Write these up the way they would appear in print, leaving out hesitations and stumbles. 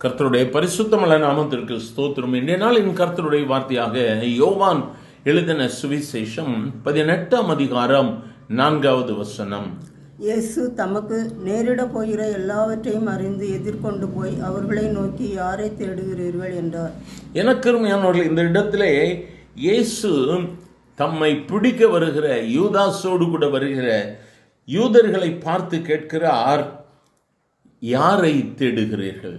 கர்த்தருடைய பரிசுத்தமுள்ள நாமத்திற்கு ஸ்தோத்திரம். இன்றைய நாளின் கர்த்தருடைய வார்த்தையாக யோவான் எழுதின சுவிசேஷம் 18ஆம் அதிகாரம் 4வது வசனம். இயேசு தமக்கு நேரிட போகிற எல்லாவற்றையும் அறிந்து எதிர்கொண்டு போய் அவர்களை நோக்கி, யாரை தேடுகிறீர்கள் என்றார். எனக்கு அருமையானவர்களே, இந்த இடத்திலே இயேசு தம்மை பிடிக்க வருகிற யூதாசோடு கூட வருகிற யூதர்களை பார்த்து கேட்கிறார், யாரை தேடுகிறீர்கள்?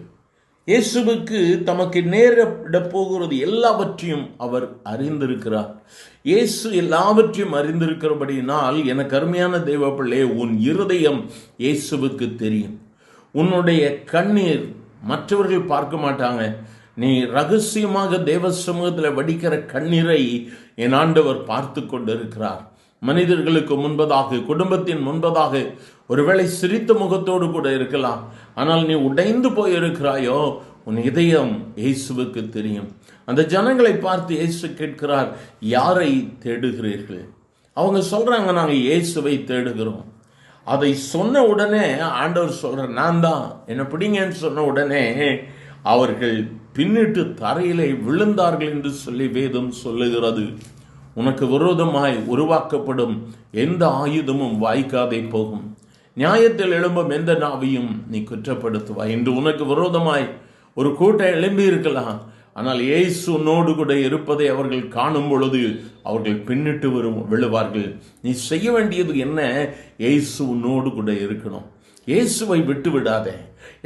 இயேசுவுக்கு தமக்கு நேரிட போகிறது எல்லாவற்றையும் அவர் அறிந்திருக்கிறார். இயேசு எல்லாவற்றையும் அறிந்திருக்கிறபடியினால், எனக்கு அருமையான தேவ பிள்ளை, உன் இருதயம் இயேசுவுக்கு தெரியும். உன்னுடைய கண்ணீர் மற்றவர்கள் பார்க்க மாட்டாங்க. நீ ரகசியமாக தேவ சமூகத்தில் வடிக்கிற கண்ணீரை என் ஆண்டவர் பார்த்து கொண்டிருக்கிறார். மனிதர்களுக்கு முன்பதாக, குடும்பத்தின் முன்பதாக ஒருவேளை சிரித்த முகத்தோடு கூட இருக்கலாம். ஆனால் நீ உடைந்து போயிருக்கிறாயோ, உன் இதயம் இயேசுவுக்கு தெரியும். அந்த ஜனங்களை பார்த்து இயேசு கேட்கிறார், யாரை தேடுகிறீர்கள்? அவங்க சொல்றாங்க, நாங்கள் இயேசுவை தேடுகிறோம். அதை சொன்ன உடனே ஆண்டவர் சொல்ற, நான் தான், என்னை பிடிங்கன்னு சொன்ன உடனே அவர்கள் பின்னிட்டு தரையிலே விழுந்தார்கள் என்று சொல்லி வேதம் சொல்லுகிறது. உனக்கு விரோதமாய் உருவாக்கப்படும் எந்த ஆயுதமும் வாய்க்காதே போகும். நியாயத்தில் எழும்பும் எந்த நாவையும் நீ குற்றப்படுத்துவாய். இன்று உனக்கு விரோதமாய் ஒரு கூட்டம் எழும்பி இருக்கலாம். ஆனால் இயேசு உன்னோடு கூட இருப்பதை அவர்கள் காணும் பொழுது அவர்கள் பின்னிட்டு விழுவார்கள். நீ செய்ய வேண்டியது என்ன? இயேசு உன்னோடு கூட இருக்கணும். இயேசுவை விட்டு விடாதே.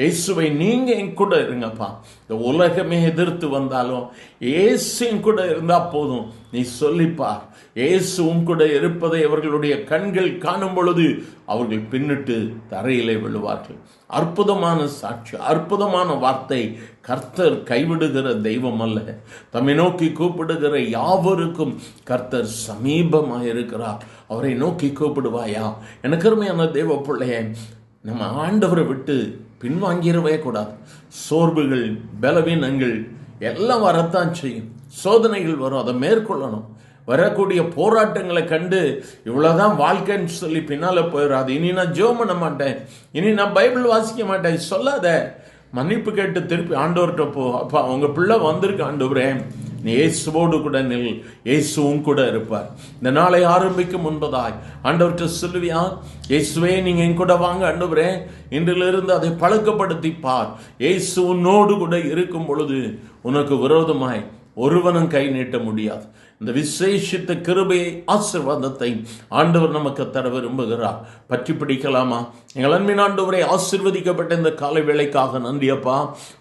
இயேசுவை நீங்க என் கூட இருங்கப்பா. இந்த உலகமே எதிர்த்து வந்தாலும் இயேசு என் கூட இருந்தா போதும். நீ சொல்லிப்பார், இயேசு உன் கூட இருப்பதை அவர்களுடைய கண்கள் காணும் பொழுது அவர்கள் பின்னிட்டு தரையிலே விழுவார்கள். அற்புதமான சாட்சி, அற்புதமான வார்த்தை. கர்த்தர் கைவிடுகிற தெய்வம் அல்ல. தம்மை நோக்கி கூப்பிடுகிற யாவருக்கும் கர்த்தர் சமீபமாயிருக்கிறார். அவரை நோக்கி கூப்பிடுவாயா? எனக்கு அருமையான தேவ பிள்ளையே, நம்ம ஆண்டவரை விட்டு பின்வாங்கிடவே கூடாது. சோர்வுகள், பலவீனங்கள் எல்லாம் வரத்தான் செய்யும். சோதனைகள் வரும், அதை மேற்கொள்ளணும். வரக்கூடிய போராட்டங்களை கண்டு இவ்வளவுதான் வாழ்க்கைன்னு சொல்லி பின்னால போயிடாது. இனி நான் ஜெபம் பண்ண மாட்டேன், இனி நான் பைபிள் வாசிக்க மாட்டேன் சொல்லாத. மன்னிப்பு கேட்டு திருப்பி ஆண்டவர்கிட்ட போ. அப்பா, உங்க பிள்ளை வந்திருக்கு ஆண்டவரே, நீ இயேசுவோடு கூட நில், இயேசுவும் கூட இருப்பார். இந்த நாளை ஆரம்பிக்கும் முன்பதாய் ஆண்டவர்கிட்ட சொல்லுவியா, இயேசுவே நீங்க என் கூட வாங்க ஆண்டவரே, இன்றிலிருந்து அதை பழக்கப்படுத்தி பார். இயேசு உன்னோடு கூட இருக்கும் பொழுது உனக்கு விரோதமாய் ஒருவனும் கை நீட்ட முடியாது. இந்த விசேஷித்த கிருபையை, ஆசீர்வாதத்தை ஆண்டவர் நமக்கு தர விரும்புகிறார். பற்றி பிடிக்கலாமா? எங்கள் அன்பின் ஆண்டவரை, ஆசீர்வதிக்கப்பட்ட இந்த காலை வேளைக்காக நன்றியப்பா.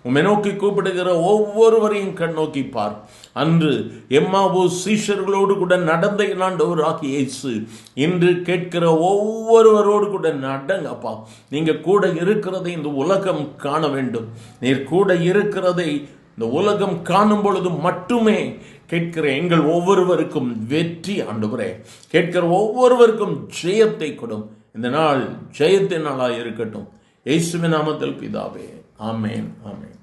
உம்மை நோக்கி கூப்பிடுகிற ஒவ்வொருவரையும் கண் நோக்கி பார். அன்று எம்மாவோ சீஷர்களோடு கூட நடந்த ஆண்டவராகிய இயேசு இன்று கேட்கிற ஒவ்வொருவரோடு கூட நடங்கப்பா. நீங்க கூட இருக்கிறதை இந்த உலகம் காண வேண்டும். நீர் கூட இருக்கிறதை இந்த உலகம் காணும் பொழுது மட்டுமே கேட்கிற எங்கள் ஒவ்வொருவருக்கும் வெற்றி ஆண்டவரே, கேட்கிற ஒவ்வொருவருக்கும் ஜெயத்தை கொடும். இந்த நாள் ஜெயத்தின் நாளாக இருக்கட்டும். இயேசுவின் நாமத்தில் பிதாவே, ஆமென், ஆமென்.